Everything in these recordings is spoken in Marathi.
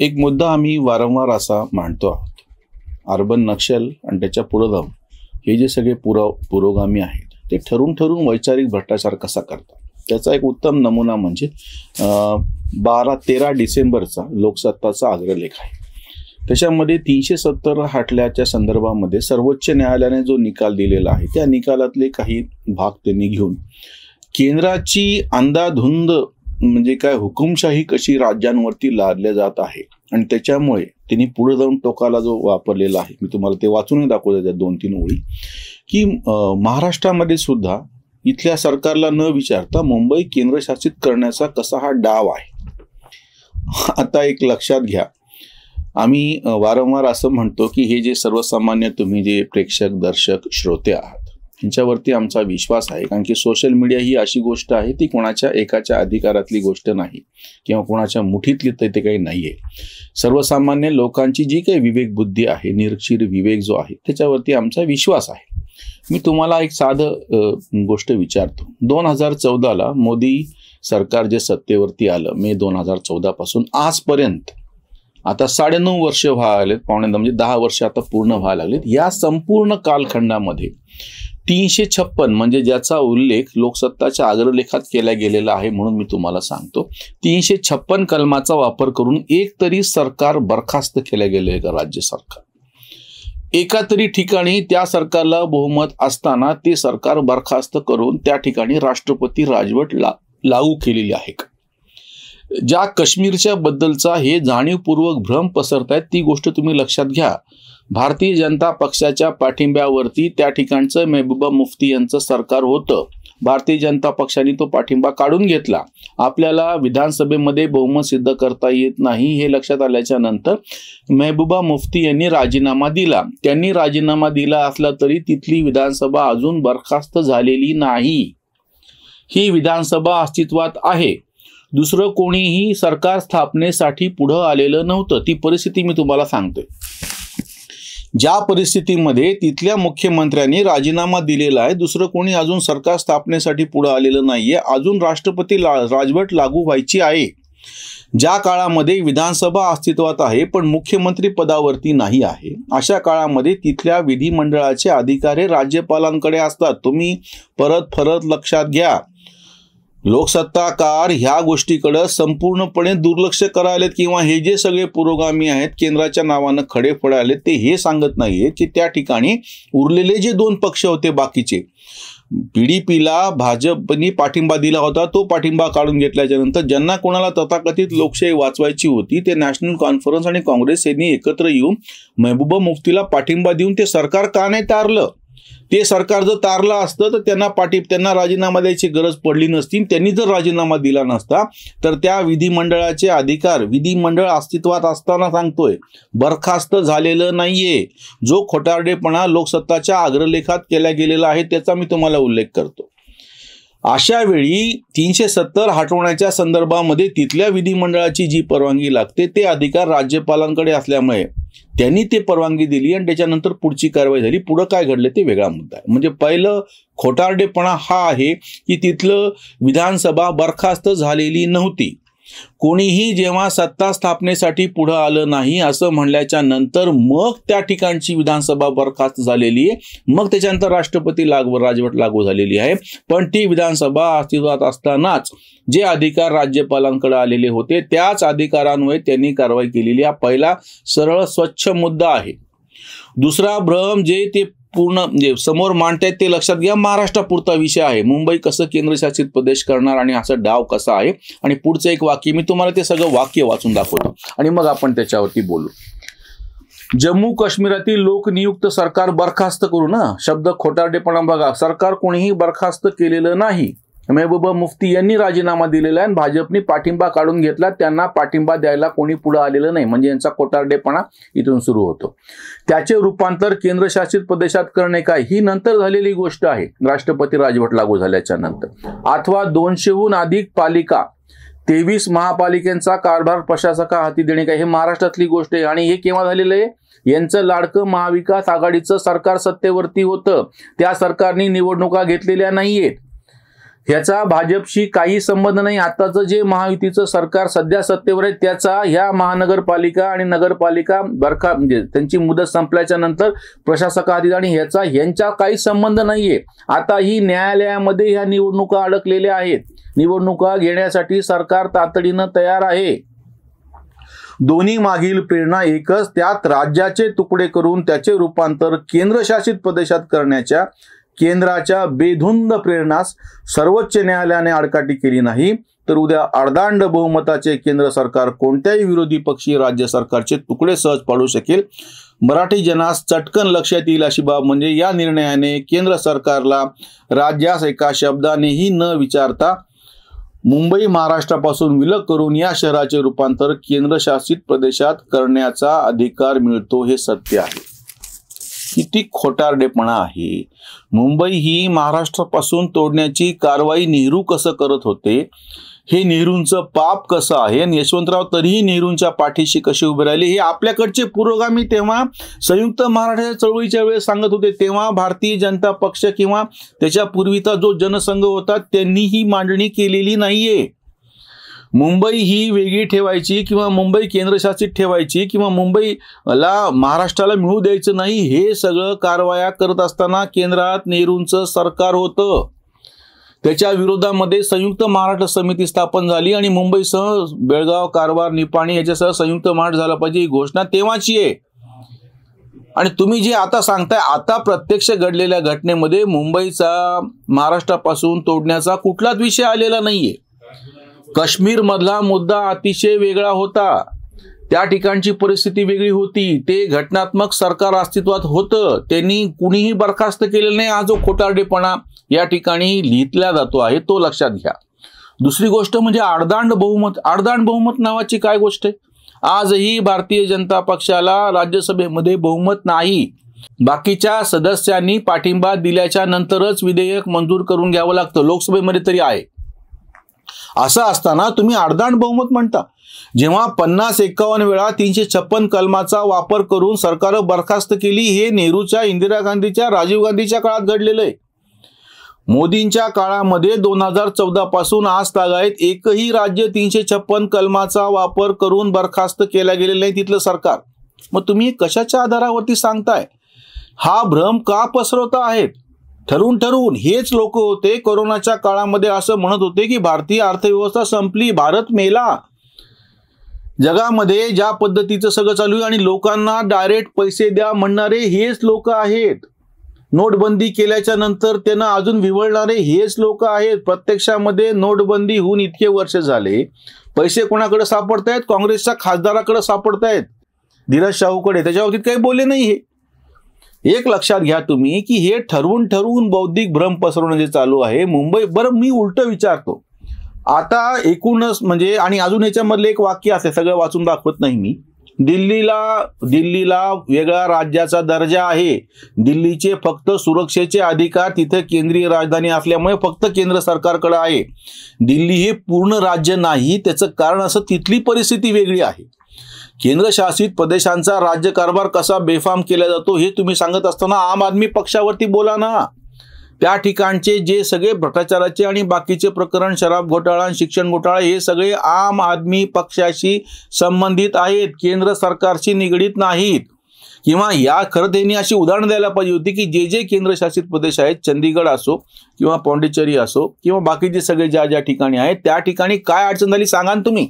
एक मुद्दा आम्ही वारंवार असा मांडतो आहोत. अर्बन नक्षल आणि त्याच्या पुढे जाऊन हे जे सगळे पुरोगामी आहेत ते ठरून वैचारिक भ्रष्टाचार कसा करतात त्याचा एक उत्तम नमुना म्हणजे 12-13 डिसेंबरचा लोकसत्ताचा अग्रलेख आहे. त्याच्यामध्ये 370 खटल्याच्या संदर्भामध्ये सर्वोच्च न्यायालयाने जो निकाल दिलेला आहे त्या निकालातले काही भाग त्यांनी घेऊन केंद्राची अंधाधुंद म्हणजे काय हुकुमशाही कशी राज्यांवरती लादल्या जात आहे आणि त्याच्यामुळे त्यांनी पुढे जाऊन टोकाला जो वापरलेला आहे, मी तुम्हाला ते वाचूनही दाखवलं त्या 2-3 ओळी, की महाराष्ट्रामध्ये सुद्धा इथल्या सरकारला न विचारता मुंबई केंद्रशासित करण्याचा कसा हा डाव आहे. आता एक लक्षात घ्या, आम्ही वारंवार असं म्हणतो की हे जे सर्वसामान्य तुम्ही जे प्रेक्षक दर्शक श्रोते आहात ह्यांच्यावरती आमचा विश्वास आहे, कारण की सोशल मीडिया ही अशी गोष्ट आहे ती कोणाच्या एकाच्या अधिकारातली गोष्ट नाही किंवा कोणाच्या मुठीतली ते काही नाहीये. सर्वसामान्य लोकांची जी काही विवेक बुद्धी आहे, निरक्षीर विवेक जो आहे त्याच्यावरती आमचा विश्वास आहे. मी तुम्हाला एक साधं गोष्ट विचारतो. 2014ला मोदी सरकार जे सत्तेवरती आलं मे 2014 पासून आजपर्यंत आता 9.5 वर्ष व्हायला लागलेत, पावणे म्हणजे 10 वर्ष आता पूर्ण व्हायला लागलेत. या संपूर्ण कालखंडामध्ये 356 म्हणजे ज्याचा उल्लेख लोकसत्ताच्या अग्रलेखात केला गेलेला आहे म्हणून मी तुम्हाला सांगतो, 356 कलमाचा वापर करून एक तरी सरकार बरखास्त केलं गेले का राज्य सरकार? एका तरी ठिकाणी त्या सरकारला बहुमत असताना ते सरकार बरखास्त करून त्या ठिकाणी राष्ट्रपती राजवट लागू केलेली आहे का? ज्या काश्मीरच्या बद्दलचा हे जाणीवपूर्वक भ्रम पसरतायत ती गोष्ट तुम्ही लक्षात घ्या. भारतीय जनता पक्षाच्या पाठिंब्यावरती त्या ठिकाणचं महबूबा मुफ्ती यांचं सरकार होतं. भारतीय जनता पक्षाने तो पाठिंबा काढून घेतला. आपल्याला विधानसभेमध्ये बहुमत सिद्ध करता येत नाही हे लक्षात आल्याच्या नंतर महबूबा मुफ्ती यांनी राजीनामा दिला. त्यांनी राजीनामा दिला असला तरी तिथली विधानसभा अजून बरखास्त झालेली नाही. ही विधानसभा अस्तित्वात आहे. दुसरं कोणीही सरकार स्थापनेसाठी पुढं आलेलं नव्हतं. ती परिस्थिती मी तुम्हाला सांगतोय. ज्या परिस्थितीमध्ये तिथल्या मुख्यमंत्र्यांनी राजीनामा दिलेला आहे, दुसरं कोणी अजून सरकार स्थापनेसाठी पुढे आलेलं नाहीये, अजून राष्ट्रपती राजवट लागू व्हायची आहे. ज्या काळामध्ये विधानसभा अस्तित्वात आहे पण मुख्यमंत्री पदावरती नाही आहे, अशा काळामध्ये तिथल्या विधिमंडळाचे अधिकार हे राज्यपालांकडे असतात. तुम्ही परत लक्षात घ्या. लोकसत्ताकार ह्या गोष्टीकडे संपूर्णपणे दुर्लक्ष करायलेत किंवा हे जे सगळे पुरोगामी आहेत केंद्राच्या नावानं खडे फोडायले ते हे सांगत नाहीये की त्या ठिकाणी उरलेले जे 2 पक्ष होते बाकीचे, PDPला भाजपनी पाठिंबा दिला होता, तो पाठिंबा काढून घेतल्याच्या नंतर ज्यांना कोणाला तथाकथित लोकशाही वाचवायची होती ते नॅशनल कॉन्फरन्स आणि काँग्रेस यांनी एकत्र येऊन महबूबा मुफ्तीला पाठिंबा देऊन ते सरकार का नाही तारलं? ते सरकार जर तारलं असतं तर त्यांना राजीनामा द्यायची गरज पडली नसती. त्यांनी जर राजीनामा दिला नसता तर त्या विधिमंडळाचे अधिकार विधिमंडळ अस्तित्वात असताना सांगतोय बरखास्त झालेलं नाहीये. जो खोटारडेपणा लोकसत्ताच्या अग्रलेखात केला गेलेला आहे त्याचा मी तुम्हाला उल्लेख करतो. अशा वेळी 370 हटवण्याच्या संदर्भामध्ये तिथल्या विधिमंडळाची जी परवानगी लागते ते अधिकार राज्यपालांकडे असल्यामुळे त्यांनी ते परवानगी दिली आणि त्याच्यानंतर पुढची कारवाई झाली. पुढे काय घडलं ते वेगळा मुद्दा आहे. म्हणजे पहिलं खोटारडेपणा हा आहे की तिथलं विधानसभा बरखास्त झालेली नव्हती. कोणीही जेव्हा सत्ता स्थापनेसाठी पुढे आलं नाही असं म्हणल्याच्या नंतर मग त्या ठिकाणची विधानसभा बरखास्त झालेली आहे. मग त्याच्यानंतर राष्ट्रपती राजवट लागू झालेली आहे. पण ती विधानसभा अस्तित्वात असतानाच जे अधिकार राज्यपालांकडे आलेले होते त्याच अधिकारांमुळे त्यांनी कारवाई केलेली. हा पहिला सरळ स्वच्छ मुद्दा आहे. दुसरा भ्रम जे ते पूर्ण म्हणजे समोर मांडतायत ते लक्षात घ्या. महाराष्ट्रापुरता विषय आहे. मुंबई कसं केंद्रशासित प्रदेश करणार आणि असं डाव कसा आहे. आणि पुढचं एक वाक्य मी तुम्हाला ते सगळं वाक्य वाचून दाखवतो आणि मग आपण त्याच्यावरती बोलू. जम्मू काश्मीरातील लोकनियुक्त सरकार बरखास्त करू ना, शब्द खोटारडेपणा बघा. सरकार कोणीही बरखास्त केलेलं नाही. महबूबा मुफ्ती यांनी राजीनामा दिलेला आहे आणि भाजपने पाठिंबा काढून घेतला. त्यांना पाठिंबा द्यायला कोणी पुढे आलेलं नाही. म्हणजे यांचा खोटारडेपणा इथून सुरू होतो. त्याचे रूपांतर केंद्रशासित प्रदेशात करणे काय ही नंतर झालेली गोष्ट आहे. राष्ट्रपती राजवट लागू झाल्याच्या नंतर अथवा 200हून अधिक पालिका 23 महापालिकांचा कारभार प्रशासका हाती देणे काय हे महाराष्ट्रातली गोष्ट आहे. आणि हे केव्हा झालेलं आहे? यांचं लाडकं महाविकास आघाडीचं सरकार सत्तेवरती होतं. त्या सरकारने निवडणुका घेतलेल्या नाहीयेत. ह्याचा भाजपशी काही संबंध नाही. आताचं जे महायुतीचं सरकार सध्या सत्तेवर आहे त्याचा ह्या महानगरपालिका आणि नगरपालिका म्हणजे त्यांची मुदत संपल्याच्या नंतर प्रशासकाधिकारी ह्यांचा काही संबंध नाहीये. आता ही न्यायालयामध्ये ह्या निवडणुका अडकलेल्या आहेत. निवडणुका घेण्यासाठी सरकार तातडीनं तयार आहे. दोन्ही मागील प्रेरणा एकच, त्यात राज्याचे तुकडे करून त्याचे रूपांतर केंद्रशासित प्रदेशात करण्याच्या केंद्राच्या बेधुंद प्रेरणास सर्वोच्च न्यायालयाने आडकाठी केली नाही तर उद्या अर्धांड बहुमताचे केंद्र सरकार कोणत्याही विरोधी पक्षीय राज्य सरकारचे तुकडे सहज पाडू शकेल. मराठी जनास चटकन लक्षात येईल अशी बाब म्हणजे या निर्णयाने केंद्र सरकारला राज्यास एका शब्दानेही न विचारता मुंबई महाराष्ट्रापासून विलग करून या शहराचे रूपांतर केंद्रशासित प्रदेशात करण्याचा अधिकार मिळतो. हे सत्य आहे. किती खोटारडेपणा आहे. मुंबई ही महाराष्ट्रापासून तोडण्याची कारवाई नेहरू कसं करत होते, हे नेहरूंचं पाप कसं आहे आणि यशवंतराव तरीही नेहरूंच्या पाठीशी कसे उभे राहिले हे आपल्याकडचे पुरोगामी तेव्हा संयुक्त महाराष्ट्र चळवळीच्या वेळेस सांगत होते. तेव्हा भारतीय जनता पक्ष किंवा त्याच्या पूर्वीचा जो जनसंघ होता त्यांनी ही मांडणी केलेली नाहीये. मुंबई ही वेगळी ठेवायची किंवा मुंबई केंद्रशासित ठेवायची किंवा मुंबईला महाराष्ट्राला मिळू द्यायचं नाही, हे सगळं कारवाया करत असताना केंद्रात नेहरूंचं सरकार होतं. त्याच्या विरोधामध्ये संयुक्त महाराष्ट्र समिती स्थापन झाली आणि मुंबईसह बेळगाव, कारवार, निपाणी याच्यासह संयुक्त महाराष्ट्र झाला पाहिजे ही घोषणा तेव्हाची आहे. आणि तुम्ही जे आता सांगताय, आता प्रत्यक्ष घडलेल्या घटनेमध्ये मुंबईचा महाराष्ट्रापासून तोडण्याचा कुठलाच विषय आलेला नाहीये. काश्मीर मधला मुद्दा अतिशय वेगळा होता. त्या ठिकाणची परिस्थिती वेगळी होती. ते घटनात्मक सरकार अस्तित्वात होतं. त्यांनी कुणीही बरखास्त केलेलं नाही. हा जो खोटारडेपणा या ठिकाणी लिहितला जातो आहे तो लक्षात घ्या. दुसरी गोष्ट म्हणजे अर्धांड बहुमत. अर्धांड बहुमत नावाची काय गोष्ट आहे? आजही भारतीय जनता पक्षाला राज्यसभेमध्ये बहुमत नाही. बाकीच्या सदस्यांनी पाठिंबा दिल्याच्या नंतरच विधेयक मंजूर करून घ्यावं लागतं. लोकसभेमध्ये तरी आहे. असं असताना तुम्ही अर्धांड बहुमत म्हणता. जेव्हा 50-51 वेळा 356 कलमाचा वापर करून सरकार बरखास्त केली, हे नेहरूच्या, इंदिरा गांधीच्या, राजीव गांधीच्या काळात घडलेलं आहे. मोदींच्या काळामध्ये 2014 पासून आज तागायत एकही राज्य 356 कलमाचा वापर करून बरखास्त केला गेलेला नाही तिथलं सरकार. मग तुम्ही कशाच्या आधारावरती सांगताय? हा भ्रम का पसरवता आहेत? ठरवून हेच लोक होते कोरोनाच्या काळामध्ये असं म्हणत होते की भारतीय अर्थव्यवस्था संपली, भारत मेला. जगामध्ये ज्या पद्धतीचं सगळं चालू आहे आणि लोकांना डायरेक्ट पैसे द्या म्हणणारे हेच लोक आहेत. नोटबंदी केल्याच्या नंतर त्यांना अजून विवळणारे हेच लोक आहेत. प्रत्यक्षामध्ये नोटबंदी होऊन इतके वर्ष झाले, पैसे कोणाकडे सापडतायत? काँग्रेसच्या खासदाराकडे सापडतायत, धीरज शाहूकडे. त्याच्या बाबतीत काही बोलले नाही. हे एक लक्षात घ्या तुम्ही की हे ठरवून बौद्धिक भ्रम पसरवणं जे चालू आहे मुंबई. बरं, मी उलट विचारतो आता एकूणच म्हणजे, आणि अजून याच्यामधलं एक वाक्य असे सगळं वाचून दाखवत नाही मी. दिल्लीला वेगळा राज्याचा दर्जा आहे. दिल्लीचे फक्त सुरक्षेचे अधिकार तिथे केंद्रीय राजधानी असल्यामुळे फक्त केंद्र सरकारकडे आहे. दिल्ली हे पूर्ण राज्य नाही. त्याचं कारण असं तिथली परिस्थिती वेगळी आहे. केंद्रशासित प्रदेशांचा राज्यकारभार कसा बेफाम केला जातो हे तुम्ही सांगत असताना आम आदमी पक्षावरती बोला ना. त्या ठिकाणचे जे सगळे भ्रष्टाचाराचे आणि बाकीचे प्रकरण, शराब घोटाळा, शिक्षण घोटाळा, हे सगळे आम आदमी पक्षाशी संबंधित आहेत, केंद्र सरकारशी निगडीत नाहीत. किंवा या खरं त्यांनी अशी उदाहरणं द्यायला पाहिजे होती की जे केंद्रशासित प्रदेश आहेत, चंदीगड असो किंवा पॉंडिचेरी असो किंवा बाकीचे सगळे ज्या ठिकाणी आहेत त्या ठिकाणी काय अडचण झाली सांगा ना तुम्ही.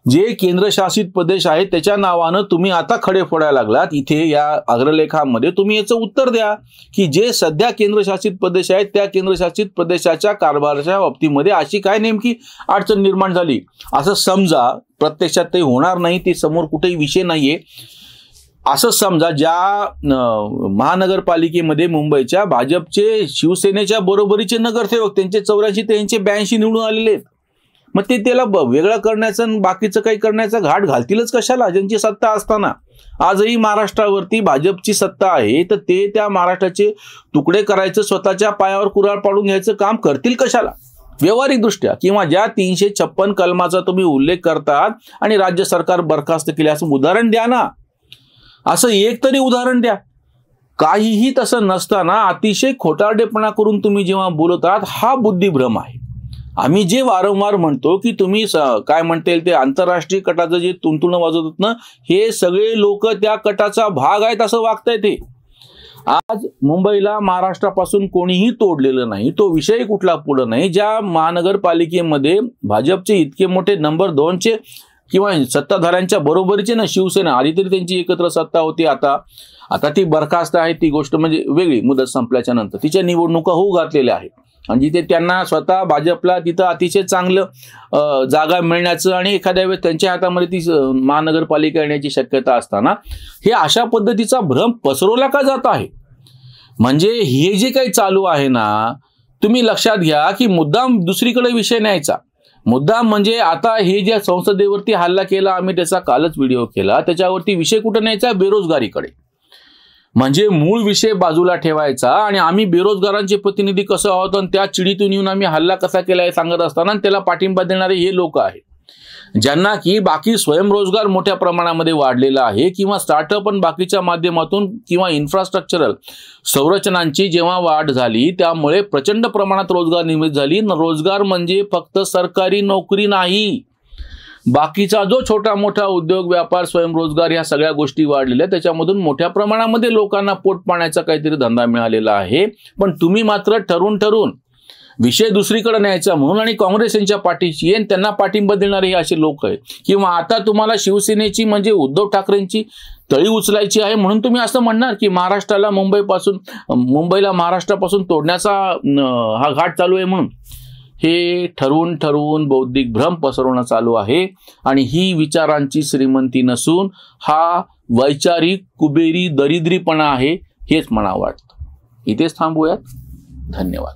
जे केंद्रशासित प्रदेश आहेत त्याच्या नावानं तुम्ही आता खडे फोडायला लागलात इथे या अग्रलेखामध्ये. तुम्ही याचं उत्तर द्या की जे सध्या केंद्रशासित प्रदेश आहेत त्या केंद्रशासित प्रदेशाच्या कारभाराच्या बाबतीमध्ये अशी काय नेमकी अडचण निर्माण झाली. असं समजा, प्रत्यक्षात ते होणार नाही, ते समोर कुठेही विषय नाहीये. असं समजा ज्या महानगरपालिकेमध्ये मुंबईच्या भाजपचे शिवसेनेच्या बरोबरीचे नगरसेवक त्यांचे 84 ते 82 निवडून आलेले आहेत. मग ते त्याला वेगळं करण्याचं आणि बाकीचं काही करण्याचा घाट घालतीलच कशाला, ज्यांची सत्ता असताना. आजही महाराष्ट्रावरती भाजपची सत्ता आहे तर ते त्या महाराष्ट्राचे तुकडे करायचं, स्वतःच्या पायावर कुऱ्हाड पाडून घ्यायचं काम करतील कशाला व्यावहारिक दृष्ट्या. किंवा ज्या 356 कलमाचा तुम्ही उल्लेख करतात आणि राज्य सरकार बरखास्त केले असं उदाहरण द्या ना. असं एक तरी उदाहरण द्या. काहीही तसं नसताना अतिशय खोटारडेपणा करून तुम्ही जेव्हा बोलत आहात, हा बुद्धिभ्रम आहे. आम्ही जे वारंवार म्हणतो की तुम्ही काय म्हणता येईल ते आंतरराष्ट्रीय कटाचं जे तुणतुणं वाजवतात ना, हे सगळे लोक त्या कटाचा भाग आहेत असं वागताय ते. आज मुंबईला महाराष्ट्रापासून कोणीही तोडलेलं नाही, तो विषय कुठला पुढं नाही. ज्या महानगरपालिकेमध्ये भाजपचे इतके मोठे नंबर 2चे किंवा सत्ताधाऱ्यांच्या बरोबरीचे ना शिवसेना, आधी तरी त्यांची एकत्र सत्ता होती, आता ती बरखास्त आहे, ती गोष्ट म्हणजे वेगळी. मुदत संपल्याच्या नंतर तिच्या निवडणुका होऊ घातलेल्या आहेत आणि जिथे त्यांना स्वतः भाजपला तिथं अतिशय चांगलं जागा मिळण्याचं आणि एखाद्या वेळेस त्यांच्या हातामध्ये ती महानगरपालिका येण्याची शक्यता असताना हे अशा पद्धतीचा भ्रम पसरवला का जात आहे. म्हणजे हे जे काही चालू आहे ना, तुम्ही लक्षात घ्या की मुद्दाम दुसरीकडे विषय न्यायचा. मुद्दाम म्हणजे आता हे ज्या संसदेवरती हल्ला केला, आम्ही त्याचा कालच व्हिडिओ केला, त्याच्यावरती विषय कुठं न्यायचा, बेरोजगारीकडे. म्हणजे मूळ विषय बाजूला ठेवायचा आणि आम्ही बेरोजगारांचे प्रतिनिधी कसं आहोत आणि त्या चिडीतून येऊन आम्ही हल्ला कसा केला हे सांगत असताना त्याला पाठिंबा देणारे हे लोक आहेत, ज्यांना की बाकी स्वयंरोजगार मोठ्या प्रमाणामध्ये वाढलेला आहे किंवा स्टार्टअप आणि बाकीच्या माध्यमातून किंवा इन्फ्रास्ट्रक्चरल संरचनांची जेव्हा वाढ झाली त्यामुळे प्रचंड प्रमाणात रोजगार निर्मिती झाली. रोजगार म्हणजे फक्त सरकारी नोकरी नाही, बाकीचा जो छोटा मोठा उद्योग व्यापार स्वयंरोजगार ह्या सगळ्या गोष्टी वाढलेल्या, त्याच्यामधून मोठ्या प्रमाणामध्ये लोकांना पोट पाण्याचा काहीतरी धंदा मिळालेला आहे. पण तुम्ही मात्र ठरवून विषय दुसरीकडे न्यायचा म्हणून आणि काँग्रेस यांच्या पाठीशी आणि त्यांना पाठिंबा देणारे हे असे लोक आहेत. किंवा आता तुम्हाला शिवसेनेची म्हणजे उद्धव ठाकरेंची तळी उचलायची आहे म्हणून तुम्ही असं म्हणणार की मुंबईला महाराष्ट्रापासून तोडण्याचा हा घाट चालू आहे म्हणून. हे ठरवून बौद्धिक भ्रम पसरवणं चालू आहे आणि ही विचारांची श्रीमंती नसून हा वैचारिक कुबेरी दरिद्रीपणा आहे हेच म्हणावं वाटतं. इथेच थांबूयात. धन्यवाद.